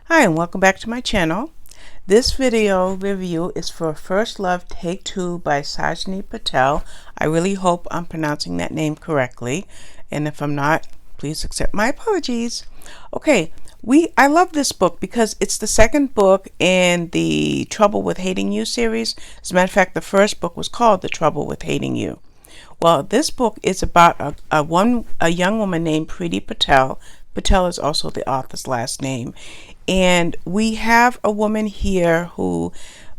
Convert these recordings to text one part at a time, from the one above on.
Hi, and welcome back to my channel. This video review is for First Love Take 2 by Sajni Patel. I really hope I'm pronouncing that name correctly, and if I'm not, please accept my apologies. Okay, I love this book because it's the second book in the Trouble with Hating You series. As a matter of fact, the first book was called The Trouble with Hating You. Well, this book is about a young woman named Priti Patel. Patel is also the author's last name. And we have a woman here who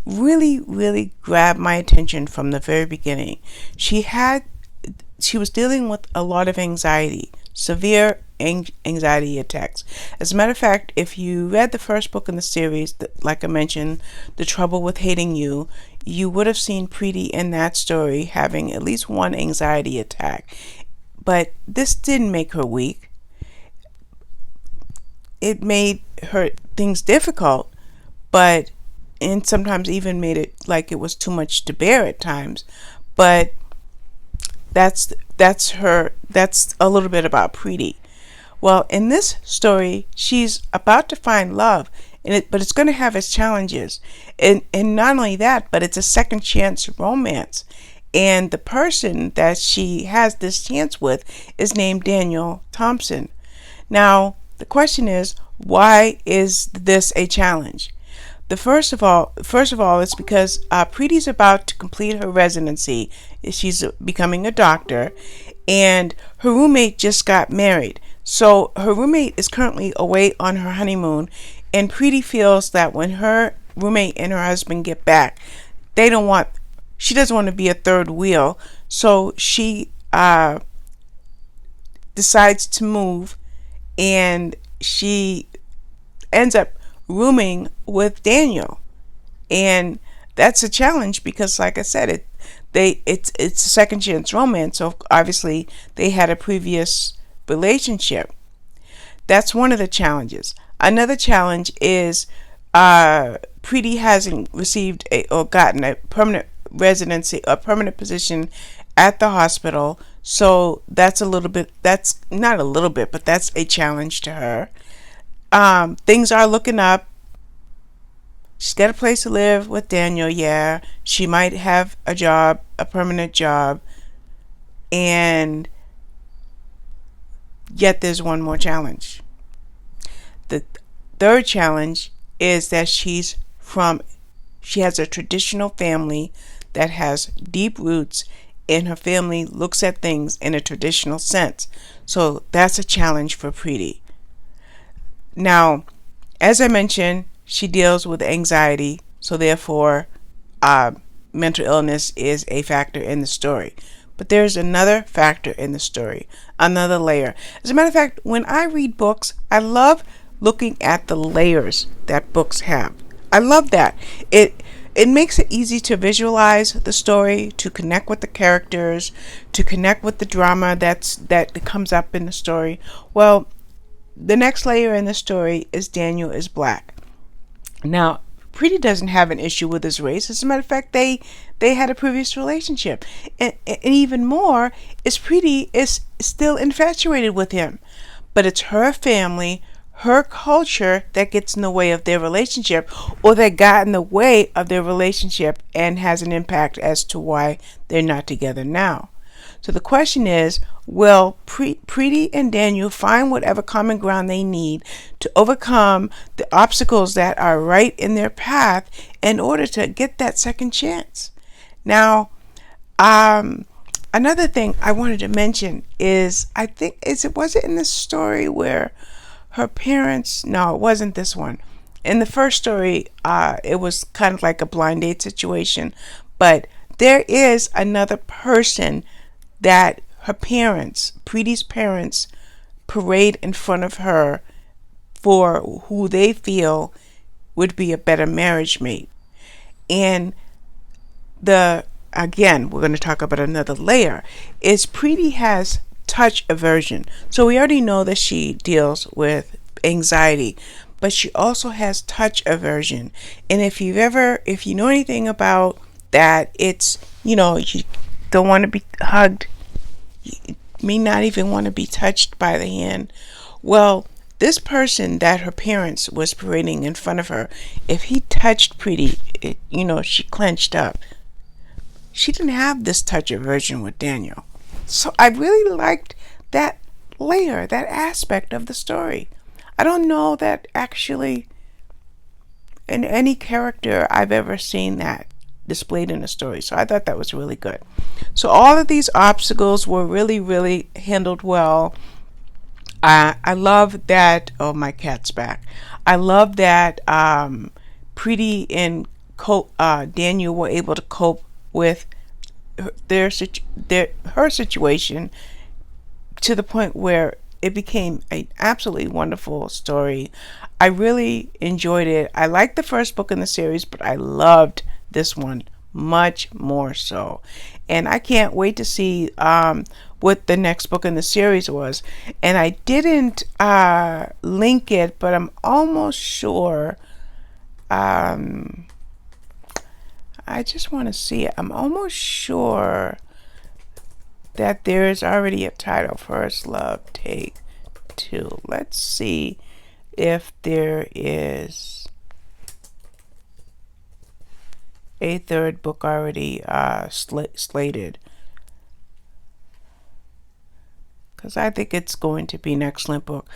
really grabbed my attention from the very beginning. She was dealing with a lot of anxiety, severe anxiety attacks. As a matter of fact, if you read the first book in the series, like I mentioned, The Trouble with Hating You, you would have seen Priti in that story having at least one anxiety attack. But this didn't make her weak. It made her things difficult, and sometimes even made it like it was too much to bear at times. But that's a little bit about Priti. Well, in this story, she's about to find love, but it's going to have its challenges. And not only that, but it's a second chance romance. And the person that she has this chance with is named Daniel Thompson. Now, the question is, why is this a challenge? First of all, it's because Priti's about to complete her residency. She's becoming a doctor, and her roommate just got married. So her roommate is currently away on her honeymoon, and Priti feels that when her roommate and her husband get back, she doesn't want to be a third wheel. So she decides to move, and she ends up rooming with Daniel. And that's a challenge because, like I said, it's a second chance romance. So obviously they had a previous relationship. That's one of the challenges. Another challenge is Priti hasn't received or gotten a permanent residency, a permanent position at the hospital. So that's not a little bit, but that's a challenge to her. Things are looking up. She's got a place to live with Daniel, yeah. She might have a job, a permanent job. And yet there's one more challenge. The third challenge is that she has a traditional family that has deep roots, and her family looks at things in a traditional sense. So that's a challenge for Priti. Now, as I mentioned, she deals with anxiety, so therefore mental illness is a factor in the story. But there's another factor in the story, another layer. As a matter of fact, when I read books, I love looking at the layers that books have. I love that. It makes it easy to visualize the story, to connect with the characters, to connect with the drama that comes up in the story. Well, the next layer in the story is Daniel is black. Now, Priti doesn't have an issue with his race. As a matter of fact, they had a previous relationship. And even more is Priti is still infatuated with him. But it's her family, her culture that gets in the way of their relationship, or that got in the way of their relationship and has an impact as to why they're not together now. So the question is, will Priti and Daniel find whatever common ground they need to overcome the obstacles that are right in their path in order to get that second chance? Now, another thing I wanted to mention is, was it in this story where her parents, no, it wasn't this one. In the first story, it was kind of like a blind date situation, but there is another person that her parents, Priti's parents, parade in front of her for who they feel would be a better marriage mate. And again, we're going to talk about another layer, is Priti has touch aversion. So we already know that she deals with anxiety, but she also has touch aversion. And if you know anything about that, it's, you don't want to be hugged. You may not even want to be touched by the hand. Well, This person that her parents was parading in front of her, if he touched Pretty, she clenched up. She didn't have this touch aversion with Daniel. So I really liked that layer, that aspect of the story. I don't know that actually in any character I've ever seen that displayed in a story. So I thought that was really good. So all of these obstacles were really, really handled well. I love that. Oh, my cat's back. I love that Preeti and Daniel were able to cope with her situation to the point where it became an absolutely wonderful story. I really enjoyed it. I liked the first book in the series, but I loved this one much more so. And I can't wait to see what the next book in the series was. And I didn't link it, but I'm almost sure. I just want to see it. I'm almost sure that there is already a title, First Love Take 2. Let's see if there is a third book already slated, because I think it's going to be an excellent book.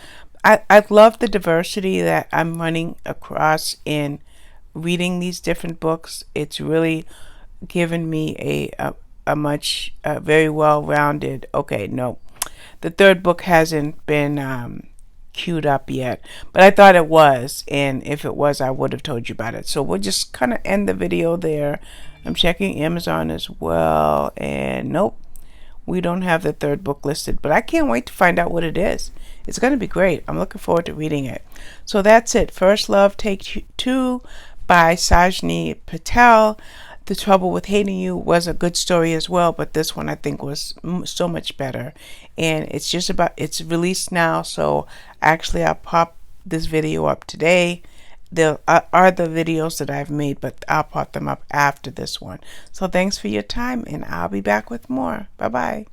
I love the diversity that I'm running across in reading these different books. It's really given me a very well-rounded. Okay, no, the third book hasn't been queued up yet, but I thought it was, and if it was, I would have told you about it. So we'll just kind of end the video there. I'm checking Amazon as well, and nope, we don't have the third book listed, but I can't wait to find out what it is. It's going to be great. I'm looking forward to reading it. So that's it. First Love Take 2 by Sajni Patel. The Trouble with Hating You was a good story as well, but this one I think was so much better. And it's released now, so actually I'll pop this video up today. There are the videos that I've made, but I'll pop them up after this one. So thanks for your time, and I'll be back with more. Bye-bye.